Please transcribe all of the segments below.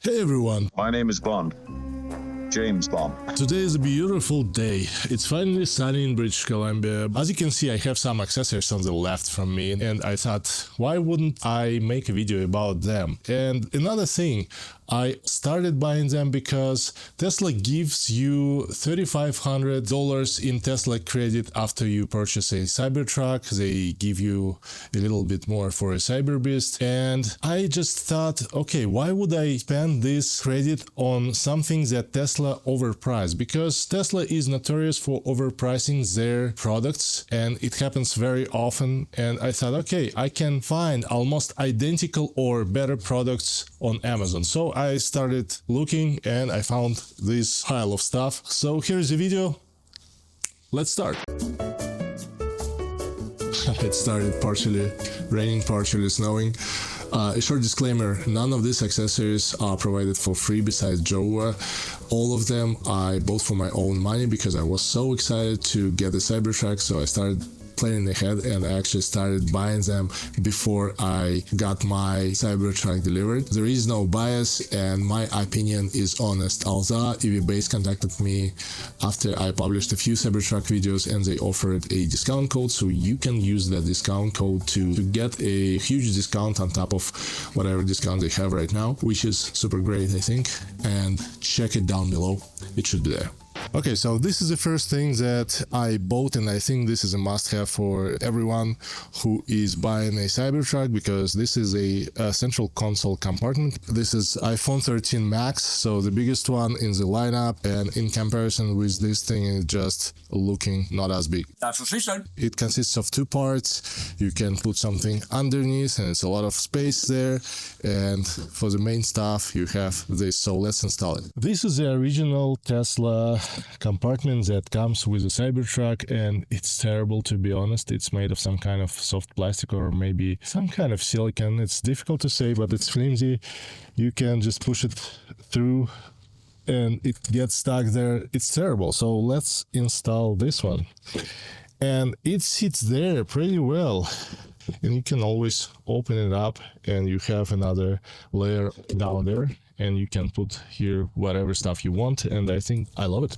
Hey everyone! My name is Bond. James Bond. Today is a beautiful day. It's finally sunny in British Columbia. As you can see, I have some accessories on the left from me, and I thought, why wouldn't I make a video about them? And another thing, I started buying them because Tesla gives you $3,500 in Tesla credit after you purchase a Cybertruck. They give you a little bit more for a Cyberbeast, and I just thought, okay, why would I spend this credit on something that Tesla overpriced? Because Tesla is notorious for overpricing their products, and it happens very often. And I thought, okay, I can find almost identical or better products on Amazon. So I started looking and I found this pile of stuff. So here's the video. Let's start. It started partially raining, partially snowing. A short disclaimer, none of these accessories are provided for free besides JOWUA. All of them I bought for my own money because I was so excited to get the Cybertruck, so I started planning ahead and I actually started buying them before I got my Cybertruck delivered. There is no bias and my opinion is honest. Although EVBASE contacted me after I published a few Cybertruck videos and they offered a discount code, so you can use that discount code to get a huge discount on top of whatever discount they have right now, which is super great, I think. And check it down below, it should be there. Okay, so this is the first thing that I bought, and I think this is a must-have for everyone who is buying a Cybertruck, because this is a central console compartment. This is iPhone 13 Max, so the biggest one in the lineup, and in comparison with this thing, it's just looking not as big. That's what she said. It consists of two parts. You can put something underneath, and it's a lot of space there, and for the main stuff you have this, so let's install it. This is the original Tesla compartment that comes with a Cybertruck, and it's terrible, to be honest. It's made of some kind of soft plastic or maybe some kind of silicone. It's difficult to say, but it's flimsy. You can just push it through and it gets stuck there. It's terrible. So let's install this one, and it sits there pretty well. And you can always open it up and you have another layer down there, and you can put here whatever stuff you want, and I think I love it.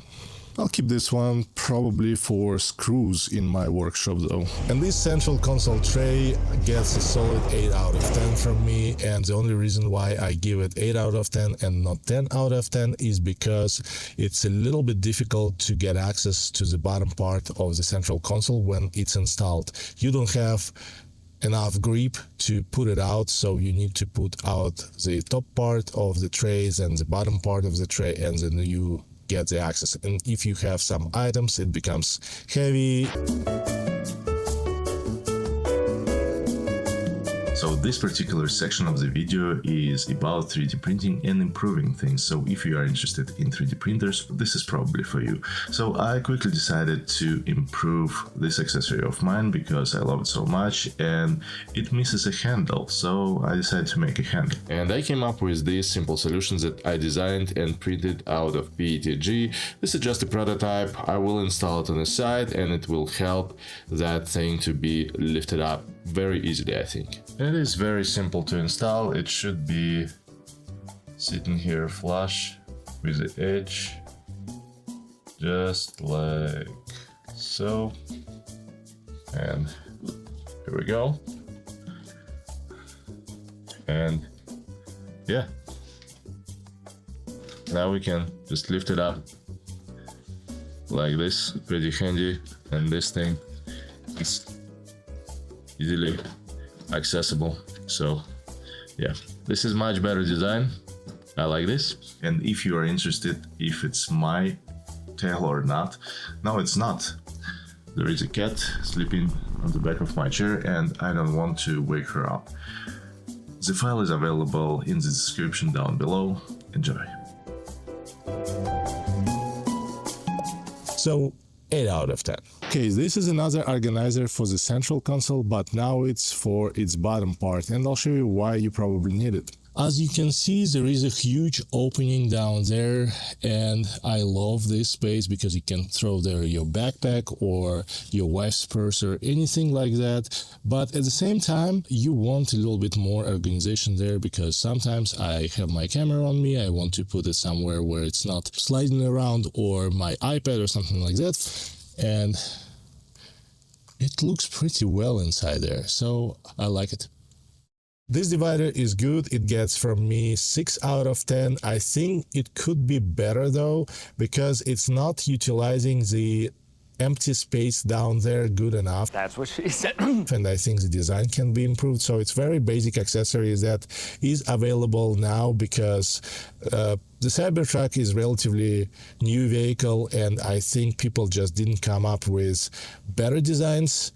I'll keep this one probably for screws in my workshop though. And this central console tray gets a solid 8 out of 10 from me, and the only reason why I give it 8 out of 10 and not 10 out of 10 is because it's a little bit difficult to get access to the bottom part of the central console when it's installed. You don't have enough grip to put it out, so you need to put out the top part of the trays and the bottom part of the tray, and then you get the access. And if you have some items, it becomes heavy. So this particular section of the video is about 3D printing and improving things. So if you are interested in 3D printers, this is probably for you. So I quickly decided to improve this accessory of mine because I love it so much, and it misses a handle. So I decided to make a handle. And I came up with these simple solutions that I designed and printed out of PETG. This is just a prototype. I will install it on the side, and it will help that thing to be lifted up very easily, I think. It is very simple to install. It should be sitting here flush with the edge, just like so. And here we go. And yeah, now we can just lift it up like this, pretty handy. And this thing is easily accessible. So yeah, this is much better design. I like this. And if you are interested if it's my tail or not, no, it's not. There is a cat sleeping on the back of my chair and I don't want to wake her up. The file is available in the description down below. Enjoy. So 8 out of 10. Okay, this is another organizer for the central console, but now it's for its bottom part, and I'll show you why you probably need it. As you can see, there is a huge opening down there, and I love this space because you can throw there your backpack or your wife's purse or anything like that. But at the same time, you want a little bit more organization there, because sometimes I have my camera on me, I want to put it somewhere where it's not sliding around, or my iPad or something like that. And it looks pretty well inside there, so I like it. This divider is good. It gets from me 6 out of 10. I think it could be better though, because it's not utilizing the empty space down there good enough. That's what she said. And I think the design can be improved. So it's very basic accessories that is available now, because the Cybertruck is relatively new vehicle, and I think people just didn't come up with better designs.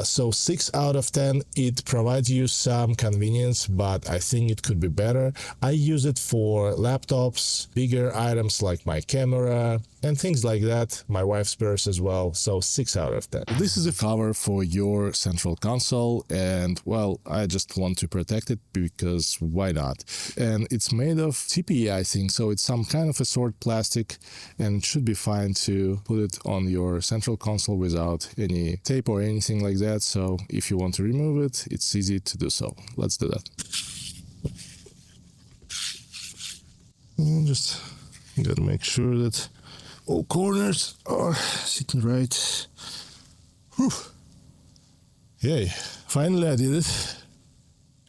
So 6 out of 10, it provides you some convenience, but I think it could be better. I use it for laptops, bigger items like my camera and things like that, my wife's purse as well, so 6 out of 10. This is a cover for your central console, and well, I just want to protect it because why not? And it's made of TPE, I think, so it's some kind of a sort plastic, and it should be fine to put it on your central console without any tape or anything like that. So if you want to remove it, it's easy to do so. Let's do that. And just gotta make sure that all corners are sitting right. Whew. Yay, finally I did it,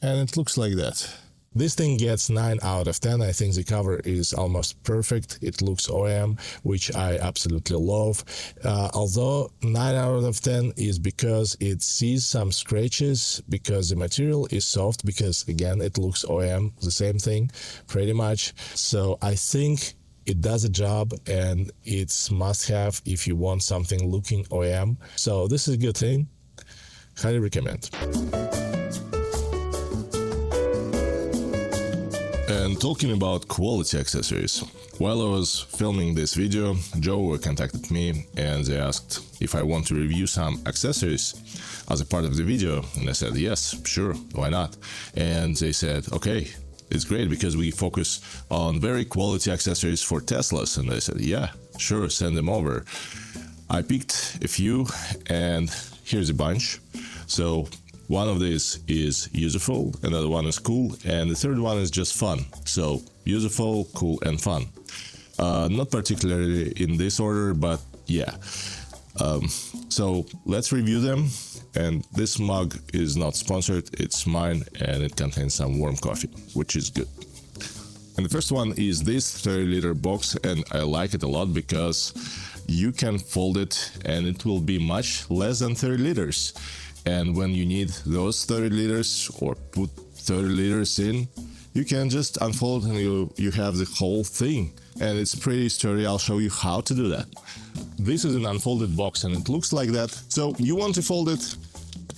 and it looks like that. This thing gets 9 out of 10. I think the cover is almost perfect. It looks OEM, which I absolutely love. Although 9 out of 10 is because it sees some scratches, because the material is soft, because again, it looks OEM, the same thing, pretty much. So I think it does a job, and it's must-have if you want something looking OEM. So this is a good thing. Highly recommend. And talking about quality accessories, while I was filming this video, JOWUA contacted me and they asked if I want to review some accessories as a part of the video, and I said yes, sure, why not? And they said, okay, it's great because we focus on very quality accessories for Teslas, and I said, yeah, sure, send them over. I picked a few, and here's a bunch. So one of these is useful, another one is cool, and the third one is just fun. So useful, cool, and fun. Not particularly in this order, but yeah. So let's review them. And this mug is not sponsored, it's mine, and it contains some warm coffee, which is good. And the first one is this 30-liter box, and I like it a lot because you can fold it and it will be much less than 30 liters. And when you need those 30 liters or put 30 liters in, you can just unfold and you have the whole thing. And it's pretty sturdy. I'll show you how to do that. This is an unfolded box and it looks like that. So you want to fold it,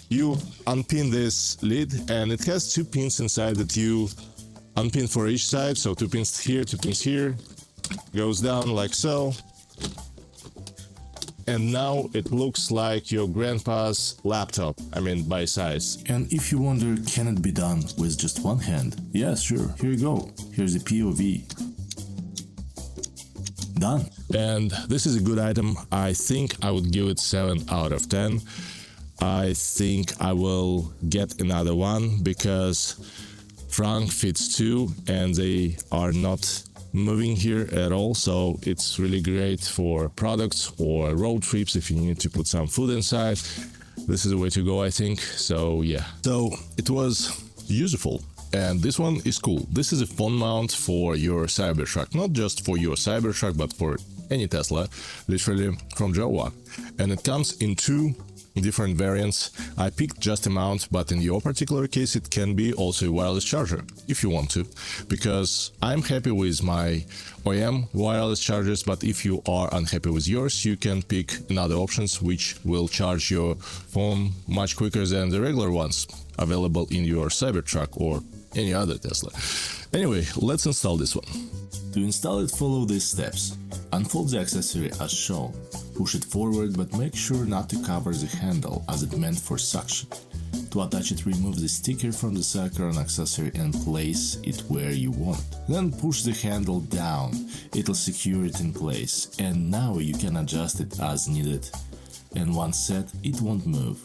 you unpin this lid, and it has 2 pins inside that you unpin for each side. So 2 pins here, 2 pins here, goes down like so. And now it looks like your grandpa's laptop, I mean by size. And if you wonder, can it be done with just one hand? Yeah, sure, here you go. Here's the POV. Done. And this is a good item. I think I would give it 7 out of 10. I think I will get another one because trunk fits 2 and they are not moving here at all, so it's really great for products or road trips if you need to put some food inside. This is the way to go, I think. So yeah, so it was useful, and this one is cool. This is a phone mount for your Cybertruck, not just for your Cybertruck but for any Tesla, literally from JOWUA, and it comes in 2 different variants. I picked just a mount, but in your particular case it can be also a wireless charger if you want to, because I'm happy with my OEM wireless chargers, but if you are unhappy with yours, you can pick another options which will charge your phone much quicker than the regular ones available in your Cybertruck or any other Tesla. Anyway, let's install this one. To install it, follow these steps. Unfold the accessory as shown. Push it forward, but make sure not to cover the handle as it meant for suction. To attach it, remove the sticker from the current accessory and place it where you want. Then push the handle down, it'll secure it in place, and now you can adjust it as needed. And once set, it won't move.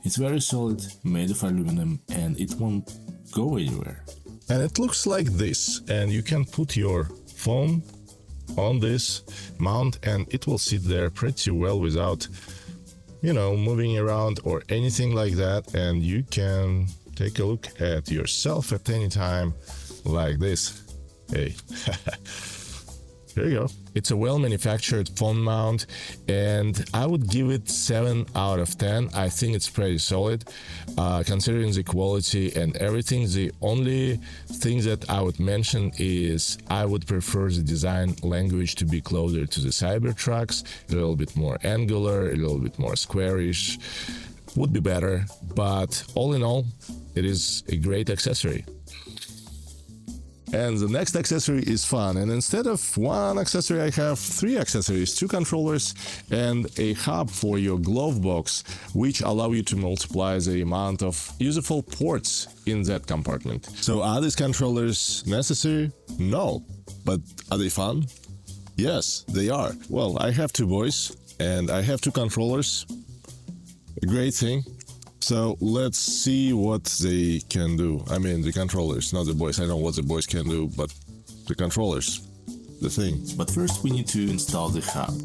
It's very solid, made of aluminum, and it won't go anywhere. And it looks like this, and you can put your phone on this mount and it will sit there pretty well without, moving around or anything like that, and you can take a look at yourself at any time like this. Hey. There you go. It's a well-manufactured phone mount, and I would give it 7 out of 10. I think it's pretty solid, considering the quality and everything. The only thing that I would mention is I would prefer the design language to be closer to the Cybertrucks, a little bit more angular, a little bit more squarish. Would be better, but all in all, it is a great accessory. And the next accessory is fun, and instead of one accessory I have 3 accessories, 2 controllers and a hub for your glove box, which allow you to multiply the amount of useful ports in that compartment. So are these controllers necessary? No. But are they fun? Yes, they are. Well, I have 2 boys and I have 2 controllers. A great thing. So let's see what they can do. I mean, the controllers, not the boys. I know what the boys can do, but the controllers, the thing. But first we need to install the hub.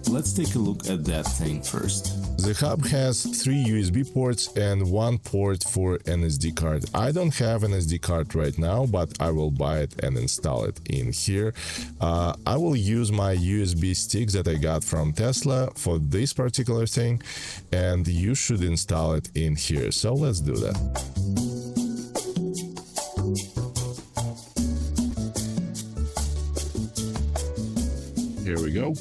Let's take a look at that thing first. The hub has 3 USB ports and 1 port for an SD card. I don't have an SD card right now, but I will buy it and install it in here. I will use my USB stick that I got from Tesla for this particular thing, and you should install it in here. So let's do that. Here we go.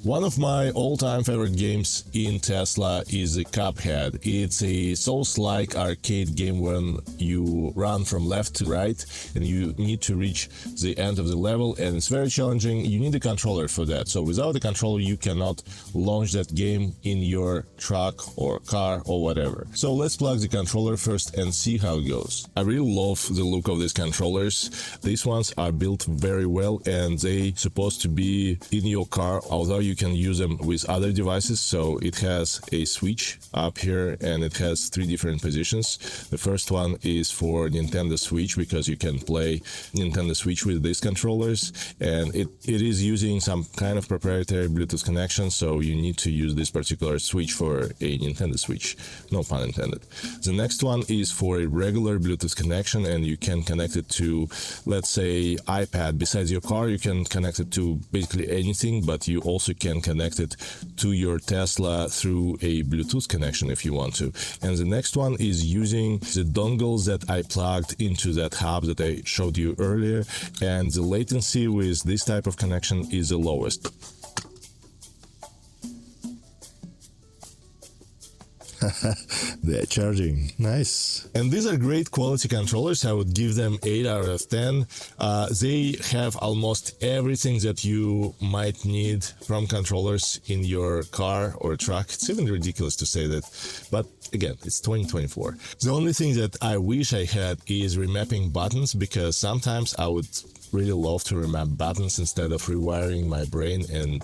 One of my all-time favorite games in Tesla is a Cuphead. It's a Souls-like arcade game when you run from left to right and you need to reach the end of the level, and it's very challenging. You need a controller for that. So without a controller you cannot launch that game in your truck or car or whatever. So let's plug the controller first and see how it goes. I really love the look of these controllers. These ones are built very well and they supposed to be in your car, although you can use them with other devices. So it has a switch up here and it has 3 different positions. The first one is for Nintendo Switch, because you can play Nintendo Switch with these controllers, and it is using some kind of proprietary Bluetooth connection, so you need to use this particular switch for a Nintendo Switch, no pun intended. The next one is for a regular Bluetooth connection, and you can connect it to, let's say, iPad. Besides your car, you can connect it to basically anything, but you also can connect it to your Tesla through a Bluetooth connection if you want to. And the next one is using the dongles that I plugged into that hub that I showed you earlier, and the latency with this type of connection is the lowest. They're charging. Nice. And these are great quality controllers. I would give them 8 out of 10. They have almost everything that you might need from controllers in your car or truck. It's even ridiculous to say that, but again, it's 2024. The only thing that I wish I had is remapping buttons, because sometimes I would really love to remap buttons instead of rewiring my brain and,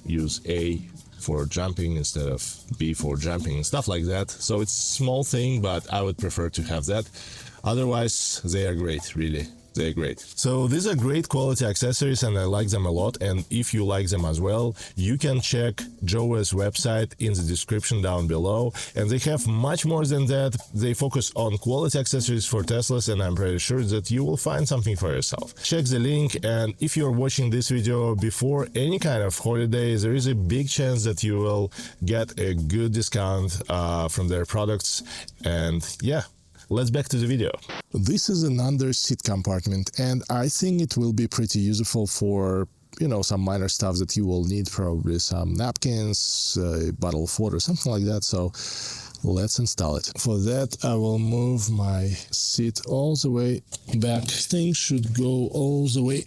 use A for jumping instead of B for jumping and stuff like that. So it's a small thing, but I would prefer to have that. Otherwise, they are great, really. They're great. So these are great quality accessories and I like them a lot, and if you like them as well, you can check JOWUA's website in the description down below, and they have much more than that. They focus on quality accessories for Teslas, and I'm pretty sure that you will find something for yourself. Check the link, and if you're watching this video before any kind of holiday, there is a big chance that you will get a good discount from their products. And yeah, let's back to the video. This is an under seat compartment, and I think it will be pretty useful for, some minor stuff that you will need, probably some napkins, a bottle of water, something like that. So let's install it. For that, I will move my seat all the way back. Thing should go all the way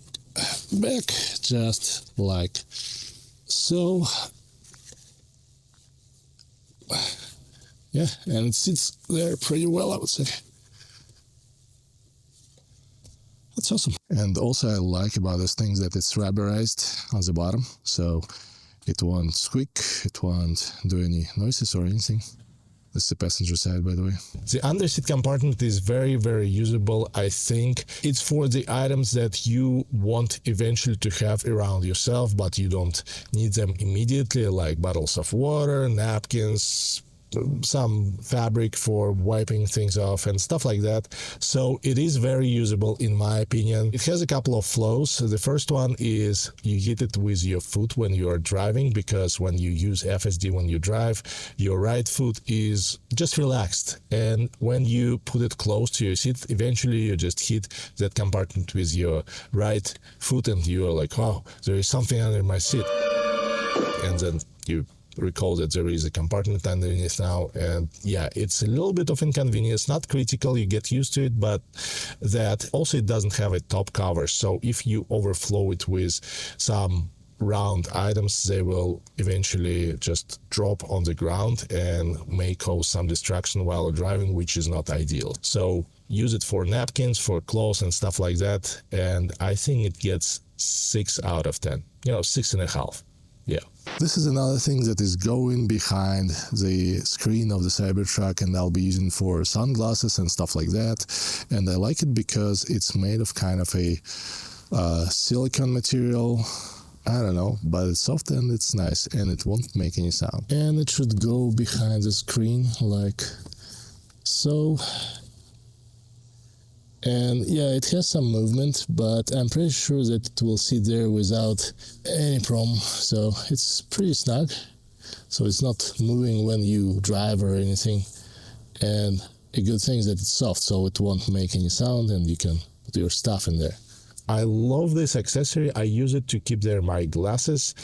back, just like so. yeah, and it sits there pretty well, I would say. That's awesome. And also I like about this thing that it's rubberized on the bottom, so it won't squeak, it won't do any noises or anything. This is the passenger side, by the way. The underseat compartment is very, very usable. I think it's for the items that you want eventually to have around yourself, but you don't need them immediately, like bottles of water, napkins, some fabric for wiping things off and stuff like that. So it is very usable in my opinion. It has a couple of flaws. The first one is you hit it with your foot when you are driving, because when you use FSD when you drive, your right foot is just relaxed, and when you put it close to your seat, eventually you just hit that compartment with your right foot and you're like, oh, there is something under my seat, and then you recall that there is a compartment underneath now, and yeah, it's a little bit of inconvenience, not critical, you get used to it, but that also it doesn't have a top cover, so if you overflow it with some round items, they will eventually just drop on the ground and may cause some distraction while driving, which is not ideal. So use it for napkins, for clothes and stuff like that, and I think it gets 6 out of 10, 6.5. Yeah. This is another thing that is going behind the screen of the Cybertruck, and I'll be using for sunglasses and stuff like that. And I like it because it's made of kind of a silicone material. I don't know, but it's soft and it's nice and it won't make any sound. And it should go behind the screen like so. And yeah, it has some movement, but I'm pretty sure that it will sit there without any problem. So it's pretty snug. So it's not moving when you drive or anything. And a good thing is that it's soft, so it won't make any sound and you can put your stuff in there. I love this accessory. I use it to keep there my glasses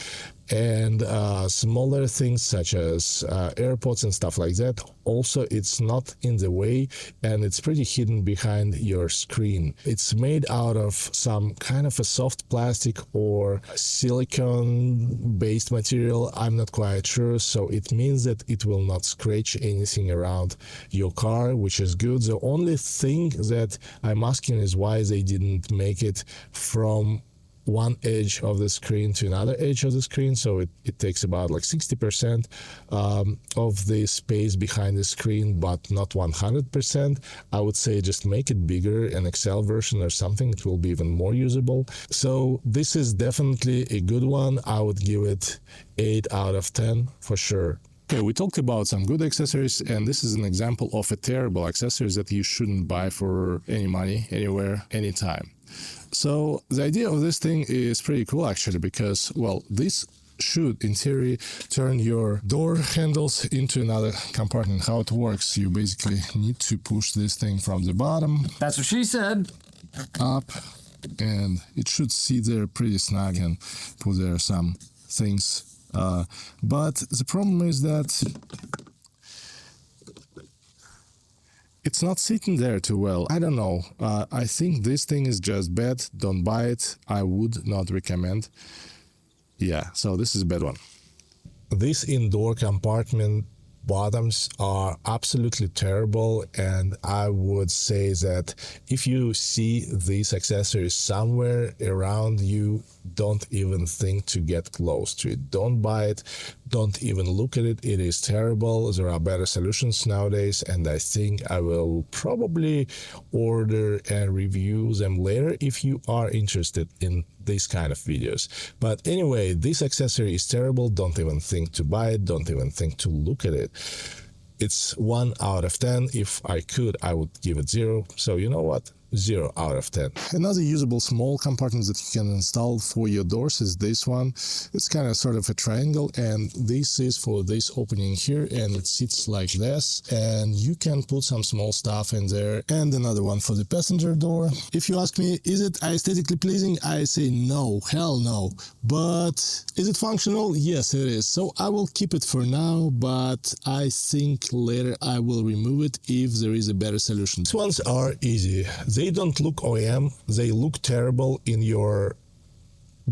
and smaller things such as AirPods and stuff like that. Also, it's not in the way and it's pretty hidden behind your screen. It's made out of some kind of a soft plastic or silicone based material. I'm not quite sure, so it means that it will not scratch anything around your car, which is good. The only thing that I'm asking is why they didn't make it from one edge of the screen to another edge of the screen, so it takes about like 60% of the space behind the screen, but not 100%. I would say just make it bigger, an Excel version or something, it will be even more usable. So this is definitely a good one. I would give it 8 out of 10 for sure. Okay, we talked about some good accessories, and this is an example of a terrible accessories that you shouldn't buy for any money, anywhere, anytime. So the idea of this thing is pretty cool actually, because, well, this should in theory turn your door handles into another compartment. How it works, you basically need to push this thing from the bottom. That's what she said. Up, and it should sit there pretty snug and put there some things. But the problem is that it's not sitting there too well. I don't know. I think this thing is just bad. Don't buy it. I would not recommend. Yeah, so this is a bad one. This indoor compartment bottoms are absolutely terrible, and I would say that if you see these accessories somewhere around you, don't even think to get close to it. Don't buy it. Don't even look at it. It is terrible. There are better solutions nowadays, and I think I will probably order and review them later if you are interested in these kind of videos. But anyway, this accessory is terrible. Don't even think to buy it. Don't even think to look at it. It's 1 out of 10. If I could, I would give it 0. So you know what? 0 out of 10. Another usable small compartment that you can install for your doors is this one. It's kind of sort of a triangle, and this is for this opening here, and it sits like this, and you can put some small stuff in there. And another one for the passenger door. If you ask me, is it aesthetically pleasing? I say no, hell no. But is it functional? Yes, it is. So I will keep it for now, but I think later I will remove it if there is a better solution. These ones are easy. They don't look OEM, they look terrible in your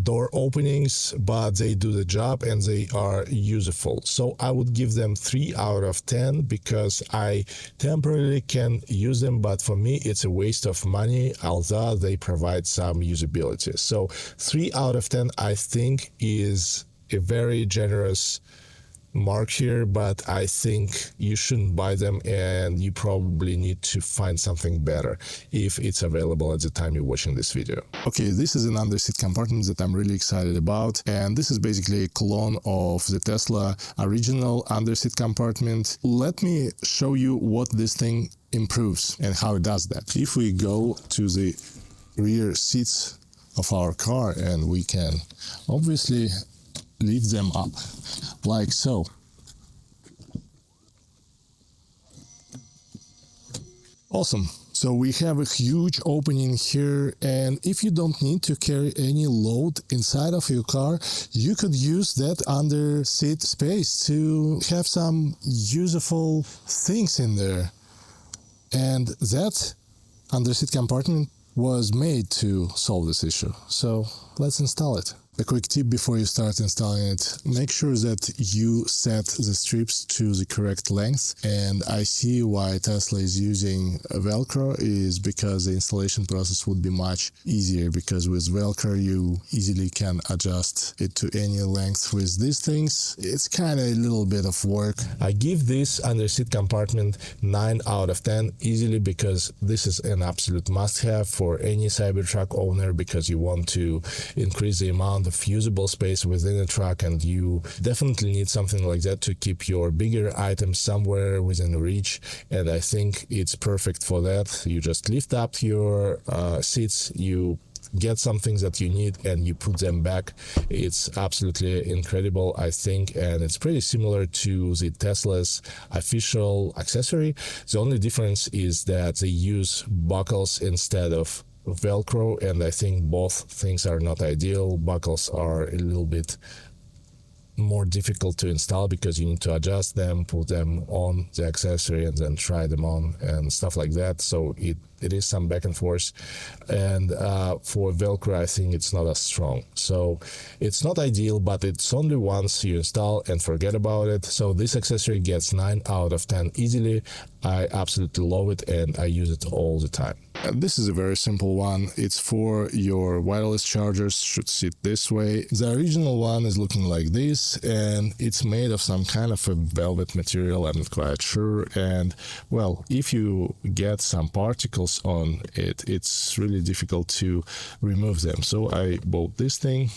door openings, but they do the job and they are useful. So I would give them 3 out of 10 because I temporarily can use them, but for me it's a waste of money, although they provide some usability. So 3 out of 10 I think is a very generous mark here, but I think you shouldn't buy them and you probably need to find something better if it's available at the time you're watching this video. Okay, this is an underseat compartment that I'm really excited about, and this is basically a clone of the Tesla original underseat compartment. Let me show you what this thing improves and how it does that. If we go to the rear seats of our car, and we can obviously lift them up like so. Awesome. So we have a huge opening here, and if you don't need to carry any load inside of your car, you could use that under seat space to have some useful things in there. And that under seat compartment was made to solve this issue. So let's install it. A quick tip before you start installing it: make sure that you set the strips to the correct length. And I see why Tesla is using Velcro is because the installation process would be much easier, because with Velcro you easily can adjust it to any length. With these things, it's kind of a little bit of work. I give this underseat compartment 9 out of 10 easily, because this is an absolute must-have for any Cybertruck owner, because you want to increase the amount of usable space within a truck, and you definitely need something like that to keep your bigger items somewhere within reach. And I think it's perfect for that. You just lift up your seats, you get some things that you need, and you put them back. It's absolutely incredible, I think, and it's pretty similar to the Tesla's official accessory. The only difference is that they use buckles instead of Velcro, and I think both things are not ideal. Buckles are a little bit more difficult to install because you need to adjust them, put them on the accessory, and then try them on and stuff like that. So it is some back and forth, and for Velcro I think it's not as strong. So it's not ideal, but it's only once you install and forget about it. So this accessory gets 9 out of 10 easily. I absolutely love it and I use it all the time. And this is a very simple one. It's for your wireless chargers, should sit this way. The original one is looking like this, and it's made of some kind of a velvet material, I'm not quite sure. And well, if you get some particles on it, it's really difficult to remove them. So I bought this thing.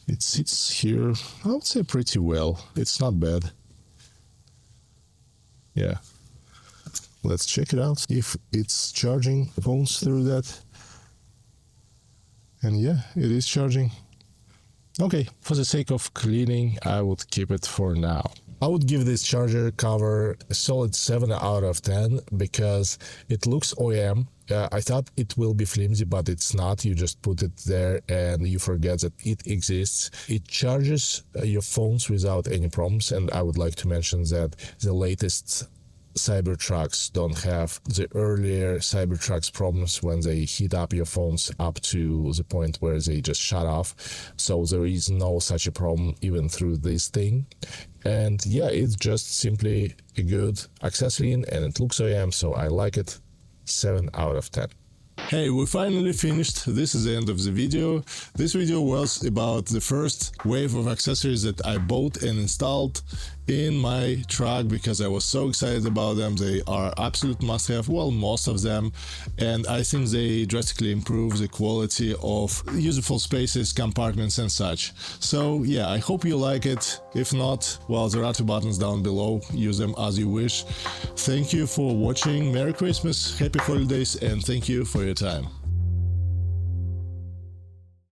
It sits here, I would say pretty well. It's not bad. Yeah. Let's check it out if it's charging phones through that. And yeah, it is charging. Okay, for the sake of cleaning, I would keep it for now. I would give this charger cover a solid 7 out of 10 because it looks OEM. I thought it will be flimsy, but it's not. You just put it there and you forget that it exists. It charges your phones without any problems, and I would like to mention that the latest Cybertrucks don't have the earlier Cybertrucks problems when they heat up your phones up to the point where they just shut off. So there is no such a problem even through this thing. And yeah, it's just simply a good accessory, and it looks OEM, so I like it. 7 out of 10. Hey, we finally finished. This is the end of the video. This video was about the first wave of accessories that I bought and installed in my truck because I was so excited about them. They are absolute must-have, well, most of them, and I think they drastically improve the quality of useful spaces, compartments and such. So yeah, I hope you like it. If not, well, there are 2 buttons down below. Use them as you wish. Thank you for watching. Merry Christmas, Happy Holidays, and thank you for your time.